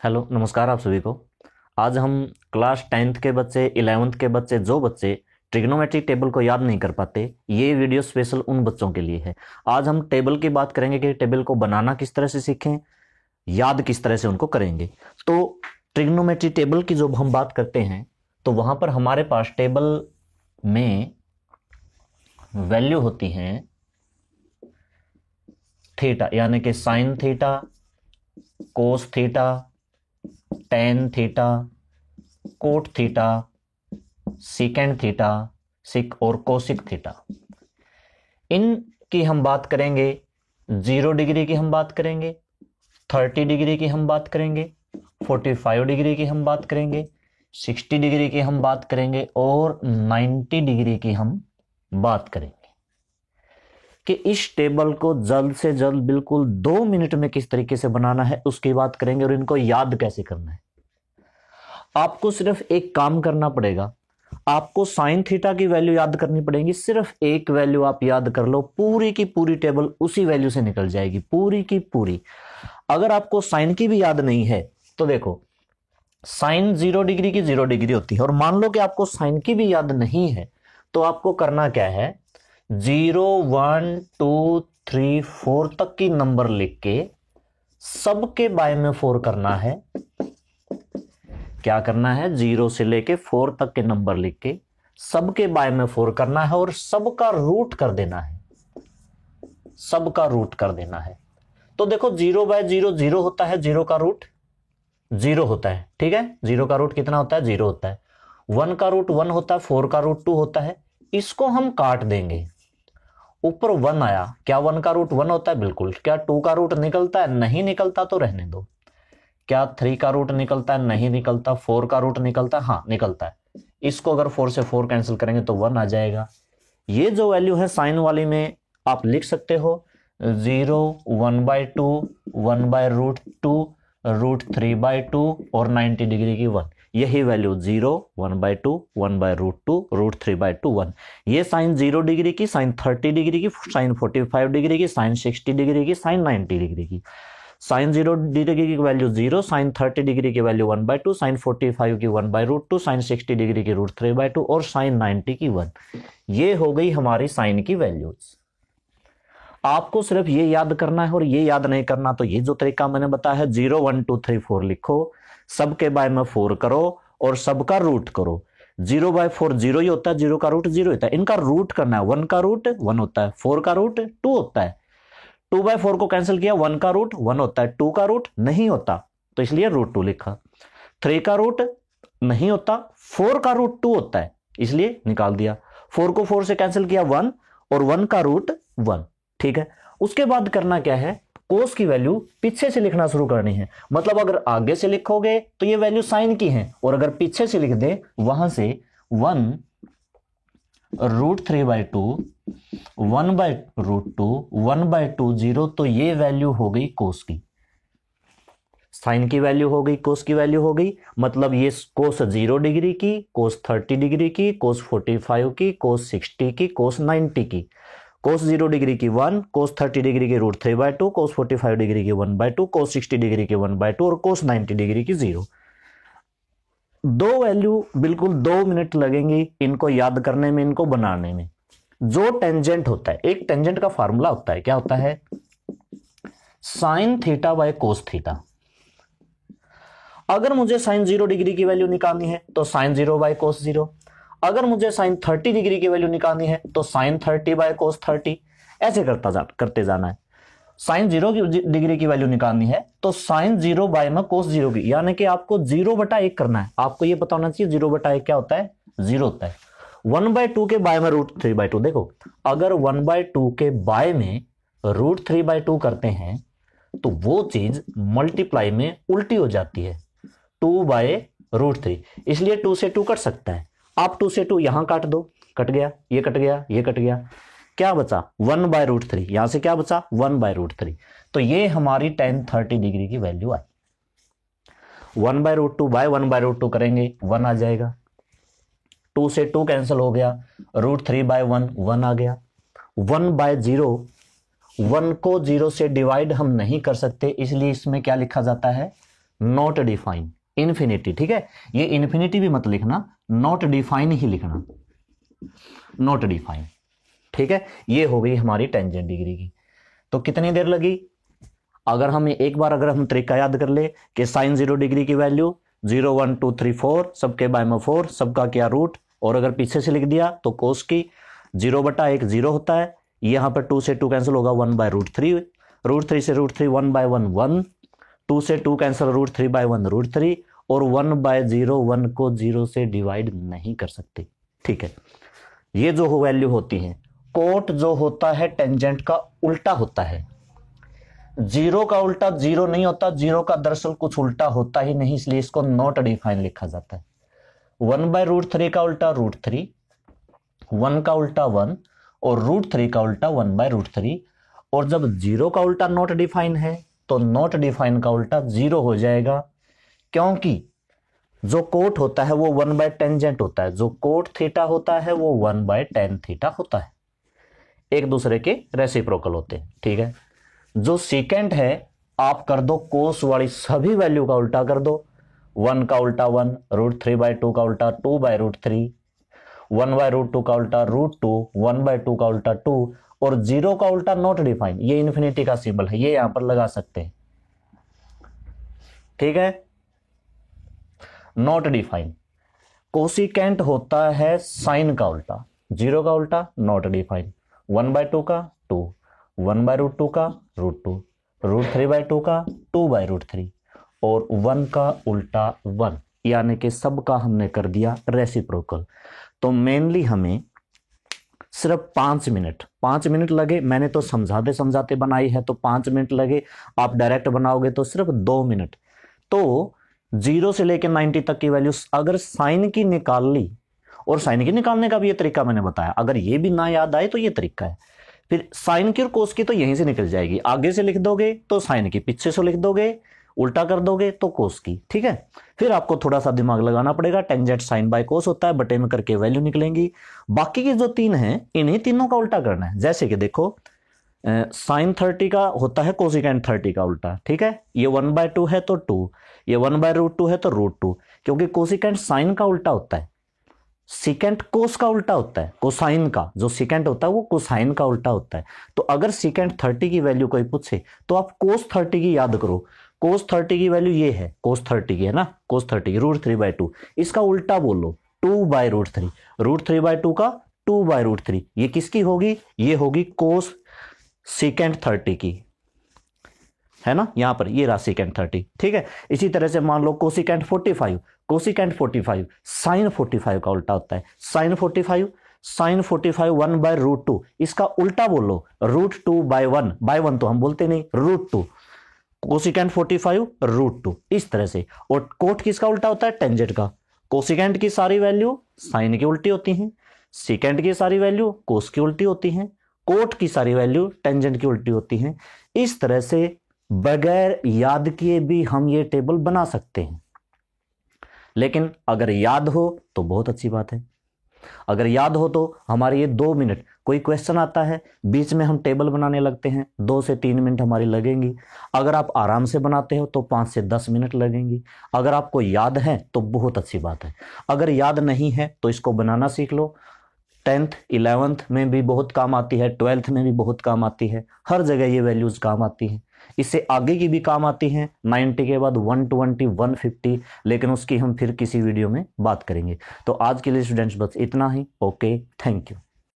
Hello नमस्कार आप सभी को। आज हम क्लास 10th के बच्चे 11th के बच्चे जो बच्चे ट्रिग्नोमेट्री टेबल को याद नहीं कर पाते, ये वीडियो स्पेशल उन बच्चों के लिए है। आज हम टेबल की बात करेंगे कि टेबल को बनाना किस तरह से सीखें, याद किस तरह से उनको करेंगे। तो ट्रिग्नोमेट्री टेबल की जब हम बात करते हैं तो वहां पर हमारे पास टेबल में वैल्यू होती हैं थीटा, यानी कि sine theta, cos theta, tan theta, cot theta, secant theta, sec और कोसिक थीटा। इनकी हम बात करेंगे। 0 डिग्री की हम बात करेंगे, 30 डिग्री की हम बात करेंगे, 45 डिग्री की हम बात करेंगे, 60 डिग्री की हम बात करेंगे और 90 डिग्री की हम बात करेंगे कि इस टेबल को जल्द से जल्द बिल्कुल 2 मिनट में किस तरीके से बनाना है उसकी बात करेंगे और इनको याद कैसे करना है। आपको सिर्फ एक काम करना पड़ेगा, आपको साइन थीटा की वैल्यू याद करनी पड़ेगी। सिर्फ एक वैल्यू आप याद कर लो, पूरी की पूरी टेबल उसी वैल्यू से निकल जाएगी, पूरी की पूरी। अगर आपको साइन की भी याद नहीं है तो देखो, साइन 0 डिग्री की 0 डिग्री होती है, और मान लो कि आपको साइन की भी याद नहीं है तो आपको करना क्या है, 0 1 2 3 4 तक की नंबर लिख के सबके बाय में 4 करना है। क्या करना है, 0 से लेके 4 तक के नंबर लिख के सबके बाय में 4 करना है और सबका रूट कर देना है, सबका रूट कर देना है। तो देखो 0/0 0 होता है, 0 का रूट 0 होता है, ठीक है। 0 का रूट कितना होता है, 0 होता है। 1 का रूट 1 होता है, 4 का रूट 2 होता है। इसको हम काट देंगे, ऊपर 1 आया, क्या 1 का रूट 1 होता है, बिल्कुल। क्या 2 का रूट निकलता है, नहीं निकलता तो रहने दो। क्या 3 का रूट निकलता है, नहीं निकलता। 4 का रूट निकलता है, हाँ निकलता है। इसको अगर 4 से 4 कैंसिल करेंगे तो 1 आ जाएगा। ये जो वैल्यू है साइन वाली में आप लिख सकते हो 0 1/2 1/√2 √3/2 और 90 डिग्री की 1। यही वैल्यू 0 1/2 1/√2 √3/2 1। ये साइन 0 डिग्री की, साइन 30 डिग्री की, साइन 45 डिग्री की, साइन 60 डिग्री की, साइन 90 डिग्री की। साइन 0 डिग्री की वैल्यू 0, साइन 30 डिग्री की वैल्यू 1/2, साइन 45 की 1/√2, साइन 60 डिग्री की √3/2 और साइन 90 की 1। ये हो गई हमारी साइन की वैल्यूज। आपको सिर्फ ये याद करना है और ये याद नहीं करना, तो ये जो तरीका मैंने बताया है 0 1 2 3 4 लिखो, सबके बाय में 4 करो और सबका रूट करो। 0/4 0 ही होता है, 0 का रूट 0 होता है। इनका रूट करना है, 1 का रूट 1 होता है, 4 का रूट 2 होता है। 2/4 को कैंसिल किया, 1 का रूट 1 होता है, 2 का रूट नहीं होता तो इसलिए √2 लिखा। 3 का रूट नहीं होता, 4 का रूट 2 होता है इसलिए निकाल दिया। 4 को 4 से कैंसिल किया 1 और 1 का रूट 1, ठीक है। उसके बाद करना क्या है, कोस की वैल्यू पीछे से लिखना शुरू करनी है। मतलब अगर आगे से लिखोगे तो ये वैल्यू साइन की है, और अगर पीछे से लिख दे वहां से 1 √3/2 1/√2 1/2 0, तो ये वैल्यू हो गई कोस की। साइन की वैल्यू हो गई, कोस की वैल्यू हो गई। मतलब ये कोस 0 डिग्री की, कोस 30 डिग्री की, कोस 45 की, कोस 60 की, कोस 90 की। कोस 0 डिग्री की 1, कोस 30 डिग्री की √3/2, कोस 45 डिग्री की 1/2, कोस 60 डिग्री की 1/2 और कोस 90 डिग्री की 0। दो वैल्यू बिल्कुल 2 मिनट लगेंगी इनको याद करने में, इनको बनाने में। जो टेंजेंट होता है, एक टेंजेंट का फार्मूला होता है, क्या होता है, sine theta by cos theta. अगर मुझे साइन 0 डिग्री की वैल्यू निकालनी है तो साइन 0 बाय कोस 0। अगर मुझे साइन 30 डिग्री की वैल्यू निकालनी है तो साइन 30 बाय कोस 30। ऐसे करते जाना है। साइन 0 डिग्री की वैल्यू निकालनी है तो साइन 0 बाय में कोस 0 की, यानी कि आपको 0/1 करना है। आपको ये पता होना चाहिए 0/1 क्या होता है, 0 होता है। 1/2 के बाय में √3/2। देखो अगर 1/2 के बाय में √3/2 करते हैं तो वो चीज मल्टीप्लाई में उल्टी हो जाती है, 2/√3। इसलिए 2 से 2 कट सकता है। आप 2 से 2 यहां काट दो, कट गया, ये कट गया, ये कट गया, क्या बचा 1/√3। यहां से क्या बचा 1/√3। तो ये हमारी tan 30 डिग्री की वैल्यू आई। 1/√2 बाय 1/√2 करेंगे 1 आ जाएगा। 2 से 2 कैंसिल हो गया, √3/1 1 आ गया। 1/0, 1 को 0 से डिवाइड हम नहीं कर सकते, इसलिए इसमें क्या लिखा जाता है नॉट डिफाइन, इन्फिनिटी, ठीक है। ये इन्फिनिटी भी मत लिखना, नॉट डिफाइन ही लिखना, नॉट डिफाइन, ठीक है। ये हो गई हमारी टेंजेंट डिग्री की। तो कितनी देर लगी, अगर हम एक बार अगर हम तरीका याद कर ले कि साइन 0 डिग्री की वैल्यू 0 1 2 3 4 सबके बाय में 4, सबका क्या रूट, और अगर पीछे से लिख दिया तो कोस की 0/1 0 होता है, यहाँ पर 2 से 2 कैंसिल होगा 1/√3, √3 से √3 1/1 1, 2 से 2 कैंसिल √3/1 √3, और 1/0 1 को 0 से डिवाइड नहीं कर सकते, ठीक है। ये जो वैल्यू होती है, कोट जो होता है टेंजेंट का उल्टा होता है, 0 का उल्टा 0 नहीं होता, 0 का दरअसल कुछ उल्टा होता ही नहीं, इसलिए इसको नॉट डिफाइन लिखा जाता है। 1/√3 का उल्टा √3, 1 का उल्टा 1, और √3 का उल्टा 1/√3, और जब 0 का उल्टा नॉट डिफाइन है तो नॉट डिफाइन का उल्टा 0 हो जाएगा, क्योंकि जो कोट होता है वो 1/टेंजेंट होता है, जो कोट थीटा होता है वो 1/tan थीटा होता है, एक दूसरे के रेसिप्रोकल होते हैं, ठीक है। जो सेकेंड है आप कर दो कोस वाली सभी वैल्यू का उल्टा कर दो, 1 का उल्टा 1, √3/2 का उल्टा 2/√3, 1/√2 का उल्टा √2, 1/2 का उल्टा 2, और 0 का उल्टा नॉट डिफाइन, ये इन्फिनिटी का सिंबल है, ये यहां पर लगा सकते हैं, ठीक है। नॉट डिफाइन कोसिकेंट होता है साइन का उल्टा, 0 का उल्टा नॉट डिफाइन, 1/2 का 2, 1/√2 का √2, √3/2 का 2/√3, और 1 का उल्टा 1, यानी कि सबका हमने कर दिया रेसिप्रोकल। तो मेनली हमें सिर्फ 5 मिनट लगे, मैंने तो समझाते समझाते बनाई है तो 5 मिनट लगे, आप डायरेक्ट बनाओगे तो सिर्फ 2 मिनट। तो 0 से लेकर 90 तक की वैल्यू अगर साइन की निकाल ली, और साइन की निकालने का भी ये तरीका मैंने बताया, अगर ये भी ना याद आए तो ये तरीका है, फिर साइन की और कोस की तो यहीं से निकल जाएगी, आगे से लिख दोगे तो साइन की, पीछे से लिख दोगे उल्टा कर दोगे तो कोस की, ठीक है। फिर आपको थोड़ा सा दिमाग लगाना पड़ेगा, टेंजेंट साइन बाय कोस होता है, बटे में करके वैल्यू निकलेंगी। बाकी के जो 3 हैं इन्हीं तीनों का उल्टा करना है, जैसे कि देखो साइन 30 का होता है कोसिकेंट 30 का उल्टा, ठीक है। ये 1/2 है तो 2, ये 1/√2 है तो √2, क्योंकि कोसिकेंट साइन का उल्टा होता है, सीकेंट कोस का उल्टा होता है, कोसाइन का जो सीकेंट होता है वो कोसाइन का उल्टा होता है। तो अगर सीकेंट 30 की वैल्यू कोई पूछे तो आप कोस 30 की याद करो, कोस 30 की वैल्यू ये है, कोस 30 की है ना, कोस 30 √3/2, इसका उल्टा बोलो 2/√3, √3/2 का 2/√3, ये किसकी होगी, ये होगी कोस सीकेंट 30 की, है ना, यहां पर ये रहा सीकेंट 30, ठीक है। इसी तरह से मान लो कोसिकेंट 45, कोसिकेंट 45 साइन 45 का उल्टा होता है, साइन 45 1/√2, इसका उल्टा बोलो √2/1, बाय 1 तो हम बोलते नहीं, √2, कोसिकेंट 45 √2, इस तरह से। और कोट किसका उल्टा होता है, टेंजेंट का। कोसिकेंट की सारी वैल्यू साइन की उल्टी होती हैं, सीकेंट की सारी वैल्यू कोस की उल्टी होती हैं, कोट की सारी वैल्यू टेंजेंट की उल्टी होती हैं। इस तरह से बगैर याद किए भी हम ये टेबल बना सकते हैं, लेकिन अगर याद हो तो बहुत अच्छी बात है। अगर याद हो तो हमारे ये 2 मिनट, कोई क्वेश्चन आता है बीच में हम टेबल बनाने लगते हैं, 2 से 3 मिनट हमारी लगेंगी। अगर आप आराम से बनाते हो तो 5 से 10 मिनट लगेंगी। अगर आपको याद है तो बहुत अच्छी बात है, अगर याद नहीं है तो इसको बनाना सीख लो। 10th 11th में भी बहुत काम आती है, 12th में भी बहुत काम आती है, हर जगह ये वैल्यूज काम आती हैं। इससे आगे की भी काम आती हैं, 90 के बाद 120 150, लेकिन उसकी हम फिर किसी वीडियो में बात करेंगे। तो आज के लिए स्टूडेंट्स बस इतना ही। Okay, thank you.